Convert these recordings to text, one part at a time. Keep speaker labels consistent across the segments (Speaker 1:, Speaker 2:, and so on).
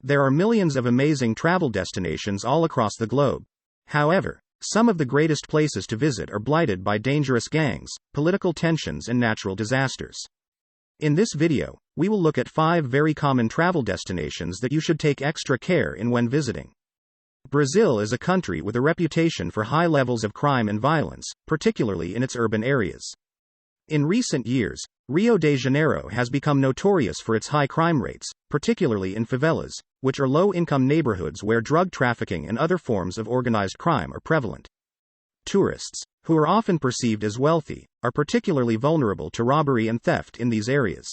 Speaker 1: There are millions of amazing travel destinations all across the globe. However, some of the greatest places to visit are blighted by dangerous gangs, political tensions, and natural disasters. In this video, we will look at 5 very common travel destinations that you should take extra care in when visiting. Brazil is a country with a reputation for high levels of crime and violence, particularly in its urban areas. In recent years, Rio de Janeiro has become notorious for its high crime rates, particularly in favelas, which are low-income neighborhoods where drug trafficking and other forms of organized crime are prevalent. Tourists, who are often perceived as wealthy, are particularly vulnerable to robbery and theft in these areas.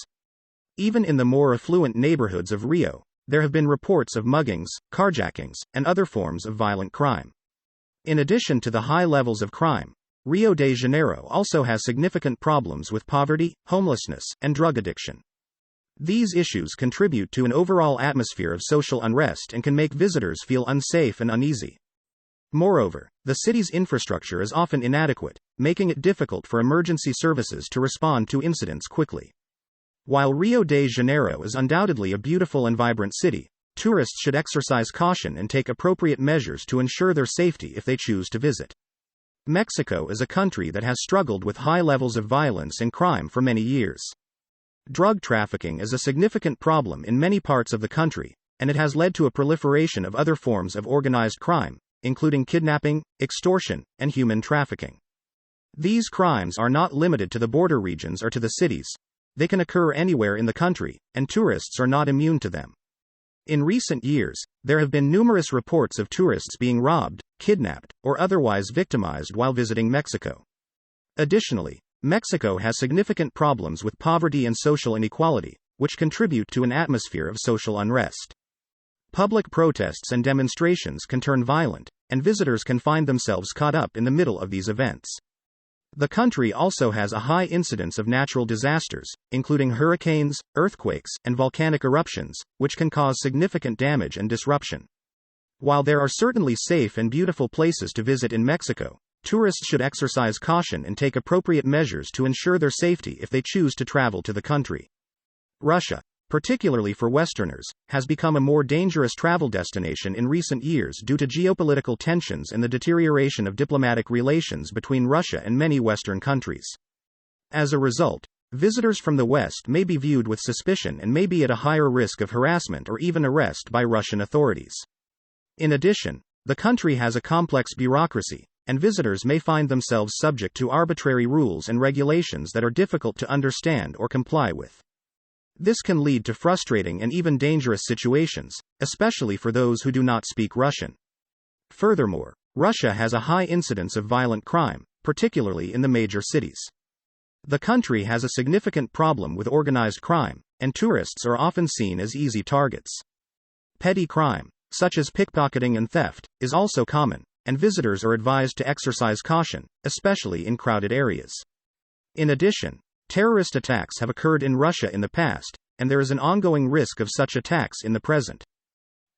Speaker 1: Even in the more affluent neighborhoods of Rio, there have been reports of muggings, carjackings, and other forms of violent crime. In addition to the high levels of crime, Rio de Janeiro also has significant problems with poverty, homelessness, and drug addiction. These issues contribute to an overall atmosphere of social unrest and can make visitors feel unsafe and uneasy. Moreover, the city's infrastructure is often inadequate, making it difficult for emergency services to respond to incidents quickly. While Rio de Janeiro is undoubtedly a beautiful and vibrant city, tourists should exercise caution and take appropriate measures to ensure their safety if they choose to visit. Mexico is a country that has struggled with high levels of violence and crime for many years. Drug trafficking is a significant problem in many parts of the country, and it has led to a proliferation of other forms of organized crime, including kidnapping, extortion, and human trafficking. These crimes are not limited to the border regions or to the cities. They can occur anywhere in the country, and tourists are not immune to them. In recent years, there have been numerous reports of tourists being robbed, kidnapped, or otherwise victimized while visiting Mexico. Additionally, Mexico has significant problems with poverty and social inequality, which contribute to an atmosphere of social unrest. Public protests and demonstrations can turn violent, and visitors can find themselves caught up in the middle of these events. The country also has a high incidence of natural disasters, including hurricanes, earthquakes, and volcanic eruptions, which can cause significant damage and disruption. While there are certainly safe and beautiful places to visit in Mexico, tourists should exercise caution and take appropriate measures to ensure their safety if they choose to travel to the country. Russia, particularly for Westerners, has become a more dangerous travel destination in recent years due to geopolitical tensions and the deterioration of diplomatic relations between Russia and many Western countries. As a result, visitors from the West may be viewed with suspicion and may be at a higher risk of harassment or even arrest by Russian authorities. In addition, the country has a complex bureaucracy, and visitors may find themselves subject to arbitrary rules and regulations that are difficult to understand or comply with. This can lead to frustrating and even dangerous situations, especially for those who do not speak Russian. Furthermore, Russia has a high incidence of violent crime, particularly in the major cities. The country has a significant problem with organized crime, and tourists are often seen as easy targets. Petty crime, such as pickpocketing and theft, is also common, and visitors are advised to exercise caution, especially in crowded areas. In addition, terrorist attacks have occurred in Russia in the past, and there is an ongoing risk of such attacks in the present.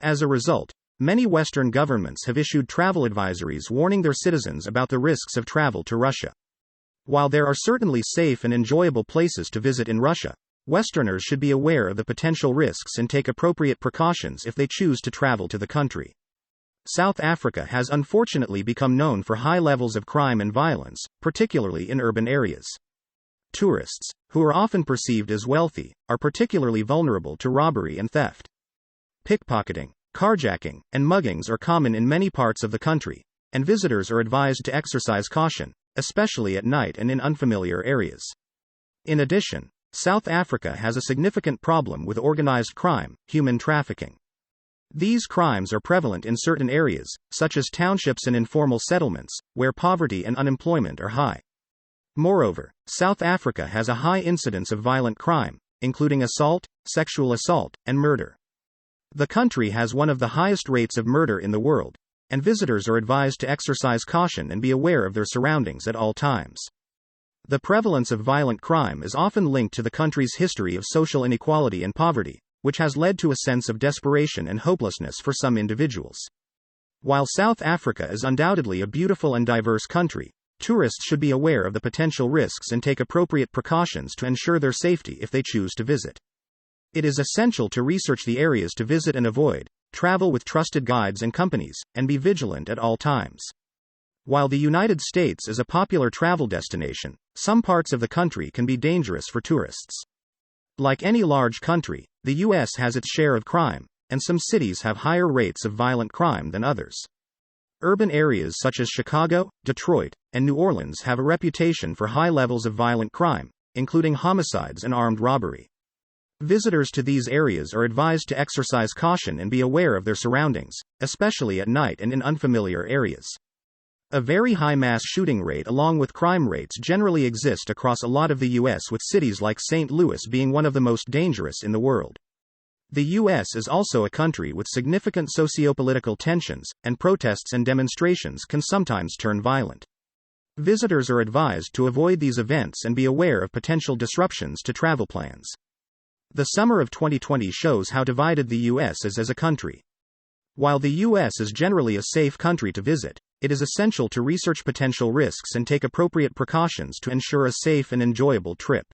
Speaker 1: As a result, many Western governments have issued travel advisories warning their citizens about the risks of travel to Russia. While there are certainly safe and enjoyable places to visit in Russia, Westerners should be aware of the potential risks and take appropriate precautions if they choose to travel to the country. South Africa has unfortunately become known for high levels of crime and violence, particularly in urban areas. Tourists, who are often perceived as wealthy, are particularly vulnerable to robbery and theft. Pickpocketing, carjacking, and muggings are common in many parts of the country, and visitors are advised to exercise caution, especially at night and in unfamiliar areas. In addition, South Africa has a significant problem with organized crime, human trafficking. These crimes are prevalent in certain areas, such as townships and informal settlements, where poverty and unemployment are high. Moreover, South Africa has a high incidence of violent crime, including assault, sexual assault, and murder. The country has one of the highest rates of murder in the world, and visitors are advised to exercise caution and be aware of their surroundings at all times. The prevalence of violent crime is often linked to the country's history of social inequality and poverty, which has led to a sense of desperation and hopelessness for some individuals. While South Africa is undoubtedly a beautiful and diverse country, tourists should be aware of the potential risks and take appropriate precautions to ensure their safety if they choose to visit. It is essential to research the areas to visit and avoid, travel with trusted guides and companies, and be vigilant at all times. While the United States is a popular travel destination, some parts of the country can be dangerous for tourists. Like any large country, the U.S. has its share of crime, and some cities have higher rates of violent crime than others. Urban areas such as Chicago, Detroit, and New Orleans have a reputation for high levels of violent crime, including homicides and armed robbery. Visitors to these areas are advised to exercise caution and be aware of their surroundings, especially at night and in unfamiliar areas. A very high mass shooting rate along with crime rates generally exist across a lot of the U.S., with cities like St. Louis being one of the most dangerous in the world. The U.S. is also a country with significant socio-political tensions, and protests and demonstrations can sometimes turn violent. Visitors are advised to avoid these events and be aware of potential disruptions to travel plans. The summer of 2020 shows how divided the U.S. is as a country. While the U.S. is generally a safe country to visit, it is essential to research potential risks and take appropriate precautions to ensure a safe and enjoyable trip.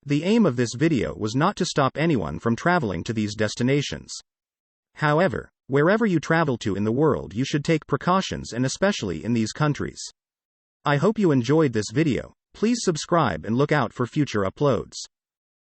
Speaker 1: The aim of this video was not to stop anyone from traveling to these destinations. However, wherever you travel to in the world, you should take precautions, and especially in these countries. I hope you enjoyed this video. Please subscribe and look out for future uploads.